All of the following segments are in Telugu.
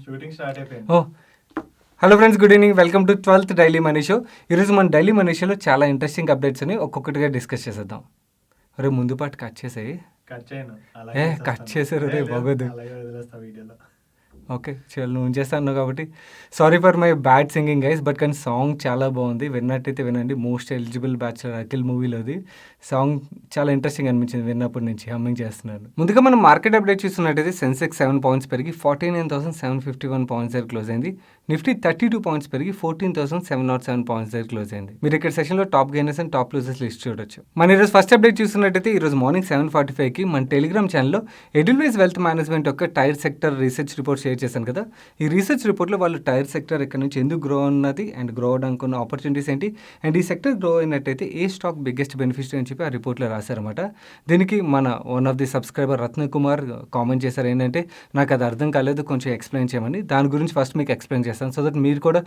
షూటింగ్ స్టార్ట్ అయిపోయింది. Oh hello friends, good evening. Welcome to 12th daily money show. ఈరోజు మన డైలీ మనీ షోలో చాలా ఇంట్రెస్టింగ్ అప్డేట్స్ అని ఒక్కొక్కటిగా డిస్కస్ చేసేద్దాం. రే ముందు పాటు కట్ చేసేయి. కట్ చేయను, కట్ చేసారు రే బాగోదు. అలాగే వదిలేస్తా వీడియోలో. ఓకే చల్, నువ్వు చేస్తాను కాబట్టి sorry for my bad singing guys. But కానీ సాంగ్ చాలా బాగుంది, విన్నట్టయితే వినండి. మోస్ట్ ఎలిజిబుల్ బ్యాచులర్ అఖిల్ మూవీలోది సాంగ్ చాలా ఇంట్రెస్టింగ్ అనిపించింది విన్నప్పటి నుంచి. హమ్మింగ్ చేస్తున్నాను. ముందుగా మనం మార్కెట్ అప్డేట్ చూస్తున్నట్టయితే సెన్సెక్స్ 7 పాయింట్స్ పెరిగి 49,751 పాయింట్స్ దగ్గర క్లోజ్ అయింది. నిఫ్టీ 32 పాయింట్స్ పెరిగి 14,707 పాయింట్స్ దగ్గర క్లోజ్ అయింది. మీరు ఇక్కడ సెషన్లో top gainers and top losers list చూడొచ్చు. మన ఈరోజు ఫస్ట్ అప్డేట్ చూస్తున్నట్టయితే ఈరోజు మార్నింగ్ 7:45కి మన టెలిగ్రామ్ ఛానల్లో ఎడిల్వైజ్ వెల్త్ మేనేజ్మెంట్ యొక్క tyre sector research report share చేశాను కదా. ఈ రీసెర్చ్ రిపోర్ట్లో వాళ్ళు టైర్ సెక్టర్ ఇక్కడ నుంచి ఎందుకు గ్రో ఉన్నది అండ్ గ్రో అవడానికి ఉన్న ఆపర్చునిటీస్ ఏంటి అండ్ ఈ సెక్టర్ గ్రో అయినట్టయితే ఏ స్టాక్ బిగ్గెస్ట్ బెనిఫిషరీ అని చెప్పి ఆ రిపోర్ట్లో రాశారన్నమాట. దీనికి మన one of the subscriber Ratnakumar comment చేశారు ఏంటంటే, నాకు అది అర్థం కాలేదు, కొంచెం ఎక్స్ప్లెయిన్ చేయమని. దాని గురించి ఫస్ట్ మీకు ఎక్స్ప్లెయిన్ చేస్తాను సో దట్ మీరు కూడా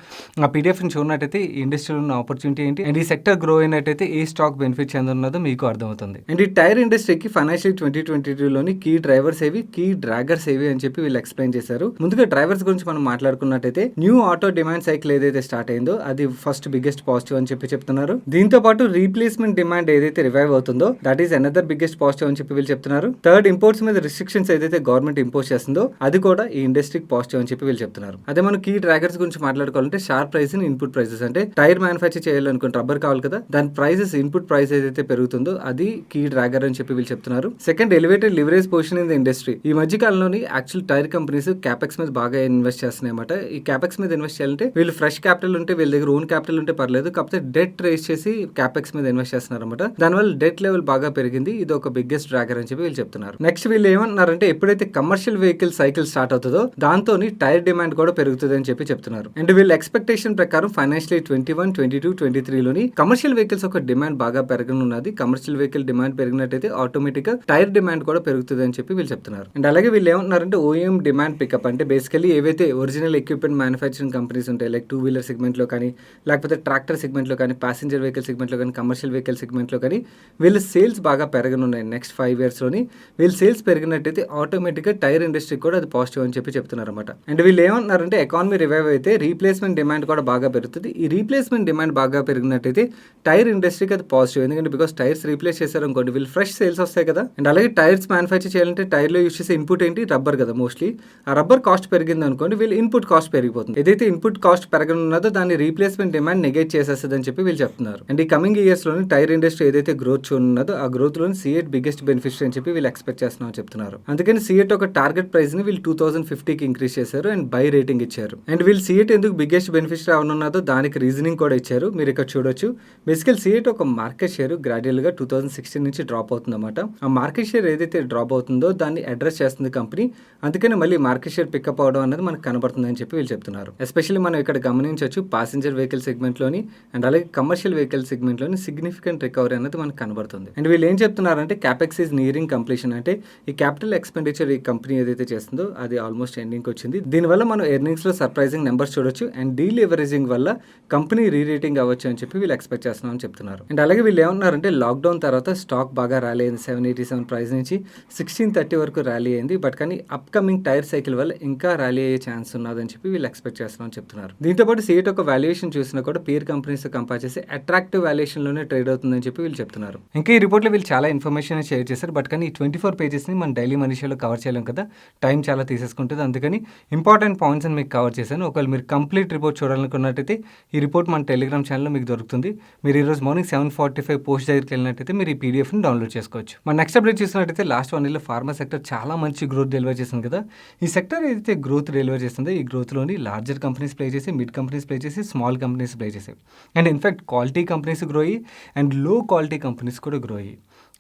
ఆ పీడిఎఫ్ని చూడనట్టయితే ఈ ఇండస్ట్రీలో ఉన్న ఆపర్చునిటీ ఏంటి అండ్ ఈ సెక్టర్ గ్రో అయినట్టయితే ఏ స్టాక్ బెనిఫిట్ చెందున్నదో మీకు అర్థమవుతుంది. అండ్ ఈ టైర్ ఇండస్ట్రీకి ఫైనాన్షియల్ 2022లోని కీ డ్రైవర్స్ ఏవి, కీ డ్రాగర్స్ ఏవి అని చెప్పి వీళ్ళు ఎక్స్ప్లెయిన్ చేశారు. ముందుగా డ్రైవర్స్ గురించి మనం మాట్లాడుకున్నట్టయితే న్యూ ఆటో డిమాండ్ సైకిల్ ఏదైతే స్టార్ట్ అయిందో అది ఫస్ట్ బిగ్గెస్ట్ పాజిటివ్ అని చెప్పి చెప్తున్నారు. దీంతో పాటు రీప్లేస్మెంట్ డిమాండ్ ఏదైతే రివైవ్ అవుతుందో that is another biggest positive అని చెప్పి వీళ్ళు చెప్తున్నారు. థర్డ్, ఇంపోర్ట్స్ మీద రిస్ట్రిక్షన్స్ ఏదైతే గవర్నమెంట్ ఇంపోజ్ చేస్తుందో అది కూడా ఈ ఇండస్ట్రీకి పాజిటివ్ అని చెప్పి వీళ్ళు చెప్తున్నారు. అదే మనం కీ డ్రాగర్స్ గురించి మాట్లాడుకోవాలంటే sharp price in input prices, అంటే టైర్ మ్యానుఫ్యాక్చర్ చేయాలనుకుంటే రబ్బర్ కావాలి కదా, దాని ప్రైసెస్ ఇన్పుట్ ప్రైస్ ఏదైతే పెరుగుతుందో అది కీ డ్రాగర్ అని చెప్పి వీళ్ళు చెప్తున్నారు. Second, elevated leverage position in the industry. ఈ మధ్య కాలంలోని యాక్చువల్ టైర్ కంపెనీస్ క్యాపెక్స్ మీద బాగా ఇన్వెస్ట్ చేస్తున్నాయి అన్నమాట. ఈ క్యాపెక్స్ మీద ఇన్వెస్ట్ చేయాలంటే వీళ్ళు ఫ్రెష్ క్యాపిటల్ ఉంటే వీళ్ళ దగ్గర ఓన్ క్యాపిటల్ ఉంటే పర్లేదు, కాకపోతే డెట్ రేస్ చేసి క్యాపెక్స్ మీద ఇన్వెస్ట్ చేస్తున్నారు అనమాట. దానివల్ల డెట్ లెవెల్ బాగా పెరిగింది. ఇది ఒక బిగ్గెస్ట్ డ్రాగర్ అని చెప్పి వీళ్ళు చెప్తున్నారు. నెక్స్ట్ వీళ్ళు ఏమంటున్నారంటే, ఎప్పుడైతే కమర్షియల్ వెహికల్ సైకిల్ స్టార్ట్ అవుతుందో దాంతో టైర్ డిమాండ్ కూడా పెరుగుతుంది అని చెప్పి చెప్తున్నారు. అండ్ వీళ్ళ ఎక్స్పెక్టేషన్ ప్రకారం ఫైనాన్షియల్ 21, 22, 23లోని కమర్షియల్ వెహికల్స్ ఒక డిమాండ్ బాగా పెరగనున్నది. కమర్షియల్ వెహికల్ డిమాండ్ పెరిగినట్టయితే ఆటోమేటిక్ గా టైర్ డిమాండ్ కూడా పెరుగుతుంది అని చెప్పి వీళ్ళు చెప్తున్నారు. అండ్ అలాగే వీళ్ళు ఏమంటున్నారంటే, ఓఎం డిమాండ్ పికప్, అంటే బేసికలీ ఏవైతే ఒరిజినల్ ఎక్విప్మెంట్ మ్యానుఫ్యాక్చరింగ్ కంపెనీస్ ఉంటాయి లైక్ 2-వీలర్ సెగ్మెంట్లో కానీ, లేకపోతే ట్రాక్టర్ సెగ్మెంట్లో కానీ, ప్యాసింజర్ వెహికల్ సెగ్మెంట్లో కానీ, కమర్షియల్ వెహికల్ సెగ్మెంట్లో కానీ వీళ్ళ సేల్స్ బాగా పెరగనున్నాయి. నెక్స్ట్ 5 yearsలోని వీళ్ళు సేల్స్ పెరిగినట్టయితే ఆటోమేటిక్గా టైర్ ఇండస్ట్రీకి కూడా అది పాజిటివ్ అని చెప్పి చెప్తున్నారు అనమాట. అండ్ వీళ్ళు ఏమంటున్నారంటే, ఎకానమీ రివైవ్ అయితే రీప్లేస్మెంట్ డిమాండ్ కూడా బాగా పెరుగుతుంది. ఈ రీప్లేస్మెంట్ డిమాండ్ బాగా పెరిగినట్టయితే టైర్ ఇండస్ట్రీకి అది పాజిటివ్, ఎందుకంటే బికాస్ టైర్స్ రీప్లేస్ చేశారు అనుకోండి వీళ్ళు ఫ్రెష్ సేల్స్ వస్తాయి కదా. అండ్ అలాగే టైర్స్ మ్యానుఫ్యాక్చర్ చేయాలంటే టైర్లో యూస్ చేసే ఇన్పుట్ ఏంటి, రబ్బర్ కదా మోస్ట్లీ. ఆ రబ్బర్ కాస్ట్ పెరిగింది అనుకోండి వీళ్ళు ఇన్పుట్ కాస్ట్ పెరిగిపోతుంది. ఏదైతే ఇన్పుట్ కాస్ట్ పెరగనున్నదో దాన్ని రీప్లేస్మెంట్ డిమాండ్ నెగెట్ చేసేస్తుంది అని చెప్పి వీళ్ళు చెప్తున్నారు. అండ్ ఈ కమింగ్ ఇయర్స్ లోని టైర్ ఇండస్ట్రీ ఏదైతే గ్రోత్ చూడనున్నదో ఆ గ్రోత్ లోని సిఎట్ బిగ్గెస్ట్ బెనిఫిషరీ అని చెప్పి వీళ్ళు ఎక్స్పెక్ట్ చేస్తున్నామని చెప్తున్నారు. అందుకని సిఎట్ ఒక టార్గెట్ ప్రైస్ ని వీళ్ళు 2050కి ఇంక్రీజ్ చేశారు అండ్ బై రేటింగ్ ఇచ్చారు. అండ్ వీళ్ళు సిఎట్ ఎందుకు బిగ్గెస్ట్ బెనిఫిషరీ అవనున్నదో దానికి రీజనింగ్ కూడా ఇచ్చారు. మీరు ఇక్కడ చూడొచ్చు. బేసికల్ సిఎట్ ఒక మార్కెట్ షేర్ గ్రాడ్యువల్ గా 2016 నుంచి డ్రాప్ అవుతుంది అన్నమాట. ఆ మార్కెట్ షేర్ ఏదైతే డ్రాప్ అవుతుందో దాన్ని అడ్రస్ చేస్తుంది కంపెనీ. అందుకని మళ్ళీ మార్కెట్ షేర్ పికప్ అవడం అనేది మనకు కనబడుతుంది అని చెప్పి వీళ్ళు చెప్తున్నారు. ఎస్పెషల్లీ మనం ఇక్కడ గమనించవచ్చు ప్యాసింజర్ వెహికల్ సెగ్మెంట్లోని అండ్ అలాగే కమర్షియల్ వెహికల్ సెగ్మెంట్లోని సిగ్నిఫికెంట్ రికవరీ అనేది మనకు కనబడుతుంది. అండ్ వీళ్ళు ఏం చెప్తున్నారంటే, క్యాపెక్స్ ఈజ్ నియరింగ్ కంప్లీషన్, అంటే ఈ క్యాపిటల్ ఎక్స్పెండిచర్ ఈ కంపెనీ ఏదైతే చేస్తుందో అది ఆల్మోస్ట్ ఎండింగ్ వచ్చింది. దీనివల్ల మనం ఎర్నింగ్స్ లో సర్ప్రైజింగ్ నెంబర్స్ చూడొచ్చు అండ్ డీలివరేజింగ్ వల్ల కంపెనీ రీరేటింగ్ అవ్వచ్చు అని చెప్పి వీళ్ళు ఎక్స్పెక్ట్ చేస్తున్నాం అని చెప్తున్నారు. అండ్ అలాగే వీళ్ళు ఏమన్నారంటే, లాక్డౌన్ తర్వాత స్టాక్ బాగా ర్యాలీ అయింది. 787 ప్రైస్ నుంచి 1630 వరకు ర్యాలీ అయింది. బట్ కానీ అప్కమింగ్ టైర్ సైకిల్ వల్ల ఇంకా ర్యాలీ అయ్యే ఛాన్స్ ఉన్నదని చెప్పి వీళ్ళు ఎక్స్పెక్ట్ చేస్తున్నామని చెప్తున్నారు. దీంతో పాటు సిఎట్ ఒక వాల్యుయేషన్ చూసినా కూడా పీర్ కంపెనీస్ కంపేర్ చేసి అట్రాక్టివ్ వాల్యుయేషన్ లోనే ట్రేడ్ అవుతుందని చెప్పి వీళ్ళు చెప్తున్నారు. ఇంకా ఈ రిపోర్ట్ లో వీళ్ళు చాలా ఇన్ఫర్మేషన్ షేర్ చేశారు. బట్ కానీ ఈ 24 pages ని మన డైలీ మనీ షోలో కవర్ చేయలేం కదా, టైం చాలా తీసేసుకుంటుంది. అందుకని ఇంపార్టెంట్ పాయింట్స్ అని మీకు కవర్ చేశాను. ఒకవేళ మీరు కంప్లీట్ రిపోర్ట్ చూడాలనుకున్నట్టయితే ఈ రిపోర్ట్ మన టెలిగ్రామ్ ఛానల్లో మీకు దొరుకుతుంది. మీరు ఈరోజు మార్నింగ్ 7:45 పోస్ట్ దగ్గరికి వెళ్ళినట్టయితే మీరు ఈ పీడిఎఫ్ని డౌన్లోడ్ చేసుకోవచ్చు. మన నెక్స్ట్ అప్డేట్ చూసినట్టయితే లాస్ట్ 1 yearలో ఫార్మా సెక్టర్ చాలా మంచి గ్రోత్ డెలివర్ చేసింది కదా. ఈ సెక్టర్ ఏదైతే గ్రోత్ డెలివర్ చేస్తుందో ఈ గ్రోత్లోని లార్జర్ కంపెనీస్ ప్లే చేసి, మిడ్ కంపెనీస్ ప్లే చేసి, స్మాల్ కంపెనీస్ ప్లే చేసాయి. And in fact quality companies grow అయ్యి అండ్ లో క్వాలిటీ కంపెనీస్ కూడా గ్రో అయ్యి.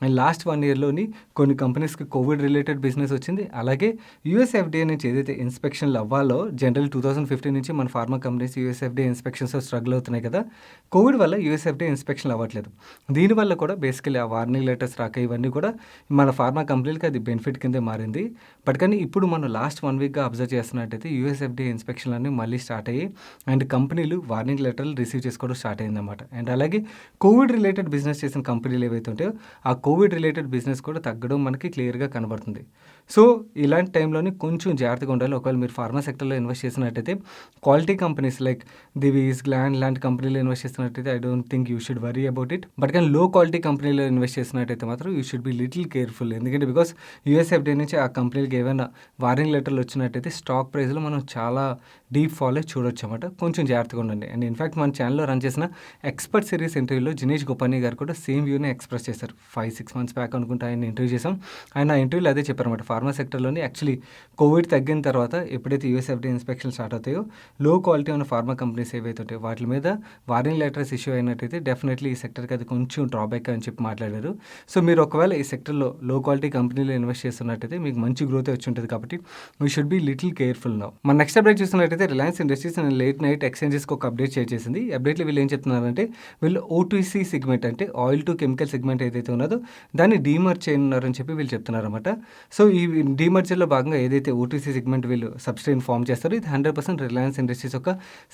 అండ్ లాస్ట్ 1 yearలోని కొన్ని కంపెనీస్కి కోవిడ్ రిలేటెడ్ బిజినెస్ వచ్చింది. అలాగే యూఎస్ఎఫ్డిఏ నుంచి ఏదైతే ఇన్స్పెక్షన్లు అవ్వాలో, జనరల్ 2015 నుంచి మన pharma companies USFDA inspections struggle అవుతున్నాయి కదా. కోవిడ్ వల్ల యూఎస్ఎఫ్డిఏ ఇన్స్పెక్షన్లు అవ్వట్లేదు. దీనివల్ల కూడా బేసికలీ ఆ వార్నింగ్ లెటర్స్ రాక ఇవన్నీ కూడా మన ఫార్మా కంపెనీలకి అది బెనిఫిట్ కిందే మారింది. బట్ కానీ ఇప్పుడు మనం లాస్ట్ 1 weekగా అబ్జర్వ్ చేస్తున్నట్టయితే యూఎస్ఎఫ్డిఏ ఇన్స్పెక్షన్లు అన్నీ మళ్ళీ స్టార్ట్ అయ్యి అండ్ కంపెనీలు వార్నింగ్ లెటర్లు రిసీవ్ చేసుకోవడం స్టార్ట్ అయిందన్నమాట. అండ్ అలాగే కోవిడ్ రిలేటెడ్ బిజినెస్ చేసిన కంపెనీలు ఏవైతే ఉంటాయో ఆ కోవిడ్ రిలేటెడ్ బిజినెస్ కూడా తగ్గడం మనకి క్లియర్‌గా కనబడుతుంది. సో, ఇలాంటి టైంలోని కొంచెం జాగ్రత్తగా ఉండాలి. ఒకవేళ మీరు ఫార్మా సెక్టర్‌లో ఇన్వెస్ట్ చేసినట్టయితే quality companies like Divi's, Gland లాంటి కంపెనీలో ఇన్వెస్ట్ చేస్తున్నట్టయితే I don't think you should worry about it. But కానీ లో క్వాలిటీ కంపెనీలో ఇన్వెస్ట్ చేసినట్టయితే మాత్రం you should be little careful. ఎందుకంటే బికాస్ యూఎస్ఎఫ్‌డీఏ నుంచి ఆ కంపెనీలకి ఏవైనా వార్నింగ్ లెటర్‌లు వచ్చినట్టయితే స్టాక్ ప్రైస్‌లో మనం చాలా డీప్ ఫాల్ చూడొచ్చన్నమాట. కొంచెం జాగ్రత్తగా ఉండండి. అండ్ ఇన్‌ఫాక్ట్ మన ఛానల్‌లో రన్ చేసిన ఎక్స్‌పర్ట్ సిరీస్ ఇంటర్వ్యూలో జినేష్ గోపని గారు కూడా సేమ్ వ్యూనే ఎక్స్‌ప్రెస్ చేశారు. 5-6 మంత్స్ బ్యాక్ అనుకుంటా ఆయన ఇంటర్వ్యూ చేసాం. ఆయన ఆ ఇంటర్వ్యూలో అదే చెప్పారన్నమాట. ఫార్మా సెక్టర్‌లోని యాక్చువల్లీ కోవిడ్ తగ్గిన తర్వాత ఎప్పుడైతే యూఎస్ఎఫ్‌డీఏ ఇన్స్పెక్షన్లు స్టార్ట్ అవుతాయో లో క్వాలిటీ ఉన్న ఫార్మా కంపెనీస్ ఏవైతే ఉంటాయో వాటి మీద వార్నింగ్ లెటర్స్ ఇష్యూ అయినట్టయితే డెఫినెట్లీ ఈ సెక్టర్‌కి అది కొంచెం డ్రాబ్యాక్ అని చెప్పి మాట్లాడారు. సో, మీరు ఒకవేళ ఈ సెక్టర్‌లో లో క్వాలిటీ కంపెనీలో ఇన్వెస్ట్ చేస్తున్నట్టయితే మీకు మంచి గ్రోత్ వచ్చి ఉంటుంది కాబట్టి we should be little careful now. మన నెక్స్ట్ అప్డేట్ చూస్తున్నట్టయితే రిలయన్స్ ఇండస్ట్రీస్ లేట్ నైట్ ఎక్స్చేంజెస్కి ఒక అప్డేట్ షేర్ చేసింది. ఈ అప్డేట్లో వీళ్ళు ఏం చెప్తున్నారంటే వీళ్ళు ఓటీసీ సెగ్మెంట్ అంటే ఆయిల్ టు కెమికల్ సెగ్మెంట్ ఏదైతే ఉన్నదో దాన్ని డీమర్జ్ చేయనున్నారని చెప్పి వీళ్ళు చెప్తున్నారన్నమాట. సో, ఈ డీమర్జర్లో భాగంగా ఏదైతే ఓటీసీ సెగ్మెంట్ వీళ్ళు సబ్సిడీని ఫామ్ చేస్తారో ఇది 100% రిలయన్స్ ఇండస్ట్రీస్ ఒక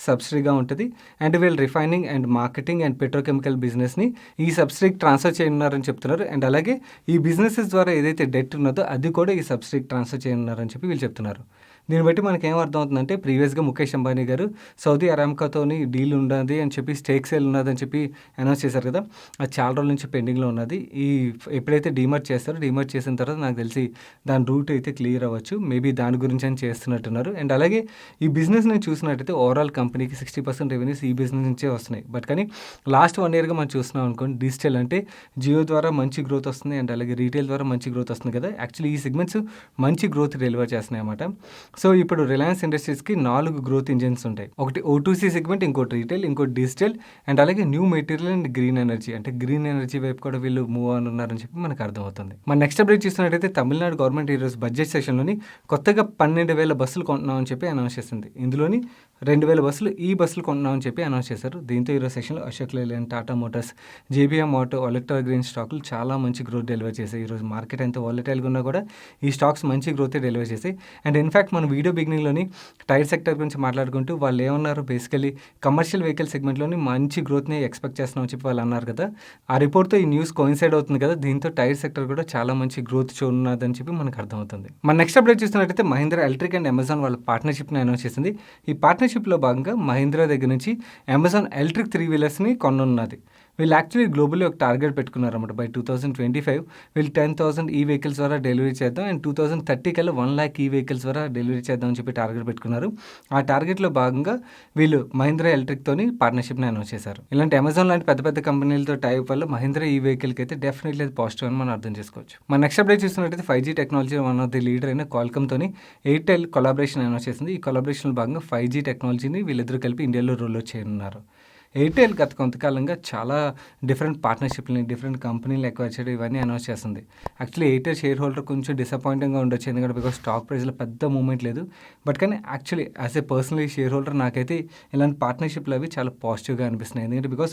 సబ్సిడీగా ఉంటుంది. అండ్ వీళ్ళు refining and marketing and petrochemical బిజినెస్ని ఈ సబ్సిడీకి ట్రాన్స్ఫర్ చేయనున్నారని చెప్తున్నారు. అండ్ అలాగే ఈ బిజినెసెస్ ద్వారా ఏదైతే డెట్ ఉన్నదో అది కూడా ఈ సబ్సిడీకి ట్రాన్స్ఫర్ చేయనున్నారని చెప్పి వీళ్ళు చెప్తున్నారు. దీన్ని బట్టి మనకి ఏం అర్థమవుతుందంటే ప్రీవియస్గా ముఖేష్ అంబానీ గారు సౌదీ అరామ్కోతోని డీల్ ఉన్నది అని చెప్పి స్టేక్ సేల్ ఉన్నదని చెప్పి అనౌన్స్ చేశారు కదా, అది చాలా రోజుల నుంచి పెండింగ్లో ఉన్నది. ఎప్పుడైతే డీమర్జ్ చేస్తారో డీమర్జ్ చేసిన తర్వాత నాకు తెలిసి దాని రూట్ అయితే క్లియర్ అవ్వచ్చు. మేబీ దాని గురించి అని చేస్తున్నట్టున్నారు. అండ్ అలాగే ఈ బిజినెస్ నేను చూసినట్టయితే ఓవరాల్ కంపెనీకి 60% రెవెన్యూస్ ఈ బిజినెస్ నుంచే వస్తున్నాయి. బట్ కానీ లాస్ట్ 1 ఇయర్గా మనం చూస్తున్నాం అనుకోండి డిజిటల్ అంటే జియో ద్వారా మంచి గ్రోత్ వస్తుంది. అండ్ అలాగే రీటైల్ ద్వారా మంచి గ్రోత్ వస్తుంది కదా, యాక్చువల్లీ ఈ సెగ్మెంట్స్ మంచి గ్రోత్ డెలివర్ చేస్తున్నాయి అన్నమాట. సో, ఇప్పుడు రిలయన్స్ ఇండస్ట్రీస్కి 4 గ్రోత్ ఇంజిన్స్ ఉంటాయి. ఒకటి ఓటీసీ సెగ్మెంట్, ఇంకోటి రీటైల్, ఇంకోటి డిజిటల్ అండ్ అలాగే new material and green energy. అంటే గ్రీన్ ఎనర్జీ వైపు కూడా వీళ్ళు మూవ్ ఆన్ ఉన్నారని చెప్పి మనకు అర్థమవుతుంది. మన నెక్స్ట్ అప్డేట్ చూస్తున్నట్టయితే తమిళనాడు గవర్నమెంట్ ఈరోజు బడ్జెట్ సెషన్లోని కొత్తగా 12,000 బస్సులు కొంటున్నామని చెప్పి అనౌన్స్ చేసింది. ఇందులోని 2,000 బస్సులు ఈ బస్సులు కొంటున్నామని చెప్పి అనౌన్స్ చేశారు. దీంతో ఈరోజు సెషన్లో అశోక్ లేలాండ్, టాటా మోటార్స్, జేబీఎం ఆటో, ఎలక్ట్రా గ్రీన్ స్టాకులు చాలా మంచి గ్రోత్ డెలివర్ చేశాయి. ఈరోజు మార్కెట్ ఎంత వాలటైల్గా ఉన్నా కూడా ఈ స్టాక్స్ మంచి గ్రోత్ డెలివర్ చేశాయి. అండ్ ఇన్ఫాక్ట్ మన వీడియో బిగినింగ్లోని టైర్ సెక్టర్ గురించి మాట్లాడుకుంటూ వాళ్ళు ఏమన్నారు, బేసికలీ కమర్షియల్ వెహికల్ సెగ్మెంట్లోని మంచి గ్రోత్ని ఎక్స్పెక్ట్ చేస్తున్నామని చెప్పి వాళ్ళు అన్నారు కదా, ఆ రిపోర్ట్తో ఈ న్యూస్ కోయిన్సైడ్ అవుతుంది కదా, దీంతో టైర్ సెక్టర్ కూడా చాలా మంచి గ్రోత్ చూన్నదని చెప్పి మనకు అర్థమవుతుంది. మన నెక్స్ట్ అప్డేట్ చూస్తున్నట్టయితే మహీంద్రా ఎలక్ట్రిక్ అండ్ అమెజాన్ వాళ్ళ పార్ట్నర్షిప్ని అనౌన్స్ చేసింది. ఈ పార్ట్నర్షిప్లో భాగంగా మహీంద్రా దగ్గర నుంచి అమెజాన్ ఎలక్ట్రిక్ 3 వీలర్స్ని కొనున్నది. వీళ్ళు యాక్చువల్లీ గ్లోబల్లీ ఒక టార్గెట్ పెట్టుకున్నారన్నమాట. బై 2025 వీళ్ళు 10,000 ఈ వెహికల్స్ ద్వారా డెలివరీ చేద్దాం అండ్ 2030 కల్లా 1,00,000 ఈ వెహికల్స్ ద్వారా డెలివరీ చేద్దాం అని చెప్పి టార్గెట్ పెట్టుకున్నారు. ఆ టార్గెట్లో భాగంగా వీళ్ళు మహీంద్రా ఎలక్ట్రిక్తోని పార్ట్నర్షిప్ని అనౌన్స్ చేశారు. ఇలాంటి అమెజాన్ లాంటి పెద్ద పెద్ద కంపెనీలతో టైప్ వల్ల మహీంద్రా ఈ వెహికల్కి అయితే డెఫినెట్లీ అది పాజిటివ్ అని మనం అర్థం చేసుకోవచ్చు. మన నెక్స్ట్ అప్డేట్ చూస్తున్నట్టయితే 5G technology one of the leader అయిన క్వాల్కమ్తోని ఎయిర్టెల్ కొలాబరేషన్ అనౌన్స్ చేసింది. ఈ కొలాబరేషన్లో భాగంగా 5G టెక్నాలజీని వీళ్ళిద్దరూ కలిపి ఇండియాలో రోల్ చేయనున్నారు. ఎయిర్టెల్ గత కొంతకాలంగా చాలా డిఫరెంట్ పార్ట్నర్షిప్ని, డిఫరెంట్ కంపెనీలు ఎక్వైర్ చేయడం ఇవన్నీ అనౌన్స్ చేస్తుంది. యాక్చువల్లీ ఎయిర్టెల్ షేర్ హోల్డర్ కొంచెం డిసప్పాయింటింగ్గా ఉండొచ్చు, ఎందుకంటే బికాస్ స్టాక్ ప్రైస్లో పెద్ద మూవ్మెంట్ లేదు. బట్ కానీ actually as a personally share holder నాకైతే ఇలాంటి పార్ట్నర్షిప్లు అవి చాలా పాజిటివ్గా అనిపిస్తున్నాయి. ఎందుకంటే బికాస్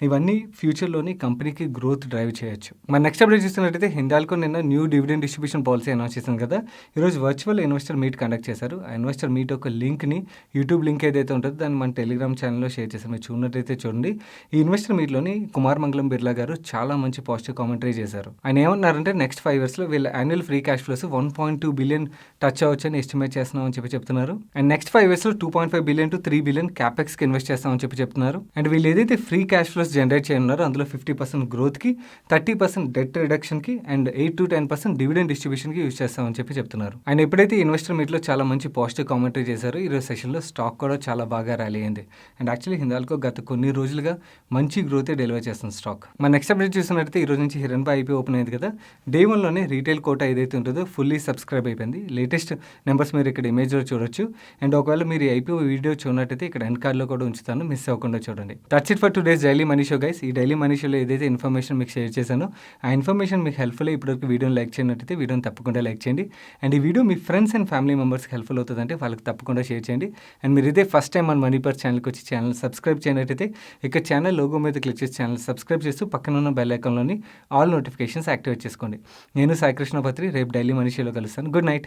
ఇవన్నీ ఫ్యూచర్లోని కంపెనీకి గ్రోత్ డ్రైవ్ చేయొచ్చు. మన నెక్స్ట్ అప్డేట్ చూస్తున్నట్టయితే హిండాల్కో నిన్న new dividend distribution policy announce చేశాను కదా, ఈరోజు వర్చువల్ ఇన్వెస్టర్ మీట్ కండక్ట్ చేశారు. ఆ ఇన్వెస్టర్ మీట్ ఒక లింక్ని, యూట్యూబ్ లింక్ ఏదైతే ఉంటుందో దాన్ని మన టెలిగ్రామ్ ఛానల్లో షేర్ చేశాను. మీరు చూడనట్టయితే చూడండి. ఈ ఇన్వెస్టర్ మీట్లోని కుమార్ మంగళం బిర్లా గారు చాలా మంచి పాజిటివ్ కామెంటరీ చేశారు. ఆయన ఏమన్నారంటే నెక్స్ట్ 5 ఇయర్స్లో వీళ్ళ annual free cash flows 1.2 billion touch అవ్వచ్చు అని ఎస్టిమేట్ చేస్తున్నామని చెప్పి చెప్తున్నారు. అండ్ నెక్స్ట్ 5 ఇయర్స్లో 2.5 బిలియన్ టు 3 బిలియన్ క్యాపెక్స్కి ఇన్వెస్ట్ చేస్తామని చెప్పి చెప్తున్నారు. అండ్ వీళ్ళు ఏదైతే ఫ్రీ క్యాష్ ఫ్లోస్ జనరేట్ చేయనున్నారో అందులో 50% గ్రోత్కి, 30% డెట్ రిడక్షన్కి అండ్ 8 to 10% డివిడెండ్ డిస్ట్రిబ్యూషన్కి యూజ్ చేస్తామని చెప్పి చెప్తున్నారు. ఆయన ఎప్పుడైతే ఇన్వెస్టర్ మీట్లో చాలా మంచి పాజిటివ్ కామెంటరీ చేశారో ఈరోజు సెషన్లో స్టాక్ కూడా చాలా బాగా ర్యాలీ అయింది. అండ్ యాక్చువల్లీ హిందాల్కో గత కొన్ని రోజులుగా మంచి గ్రోత్ డెలివర్ చేస్తుంది స్టాక్. మన నెక్స్ట్ అప్డేట్ చూస్తున్నట్టయితే ఈ రోజు నుంచి హిరణ్బాయ్ ఐపీఓ ఓపెన్ అయింది కదా, డే 1లోనే రీటైల్ కోటా ఏదైతే ఉంటుందో ఫుల్లీ సబ్స్క్రైబ్ అయిపోయింది. లేటెస్ట్ నెంబర్స్ మీరు ఇక్కడ ఇమేజ్లో చూడొచ్చు. అండ్ ఒకవేళ మీరు ఐపీఓ వీడియో చూడనట్టయితే ఇక్కడ ఎండ్ కార్డ్లో కూడా ఉంచుతాను, మిస్ అవ్వకుండా చూడండి. That's it for today's daily money show guys. ఈ డైలీ మనీ షోలో ఏదైతే ఇన్ఫర్మేషన్ మీకు షేర్ చేశానో ఆ ఇన్ఫర్మేషన్ మీకు హెల్ప్ఫుల్ ఇప్పటివరకు వీడియోని లైక్ చేయనట్టయితే వీడియోని తప్పకుండా లైక్ చేయండి. అండ్ ఈ video me friends and family మెంబర్స్కి హెల్ప్ఫుల్ అవుతుందంటే వాళ్ళకి తప్పకుండా షేర్ చేయండి. అండ్ మీరు ఇదే ఫస్ట్ టైం మన మనీ పర్ ఛానల్కి వచ్చి ఛానల్ సబ్స్క్రైబ్ చేయనట్టయితే ఇక్కడ ఛానల్ లోగో మీద క్లిక్ చేసి ఛానల్ సబ్స్క్రైబ్ చేస్తూ పక్కన ఉన్న బెల్ ఐకాన్లోని ఆల్ నోటిఫికేషన్స్ యాక్టివేట్ చేసుకోండి. నేను సాయి కృష్ణ పత్రి, రేపు డైలీ మనీ షోలో కలుస్తాను. Good night.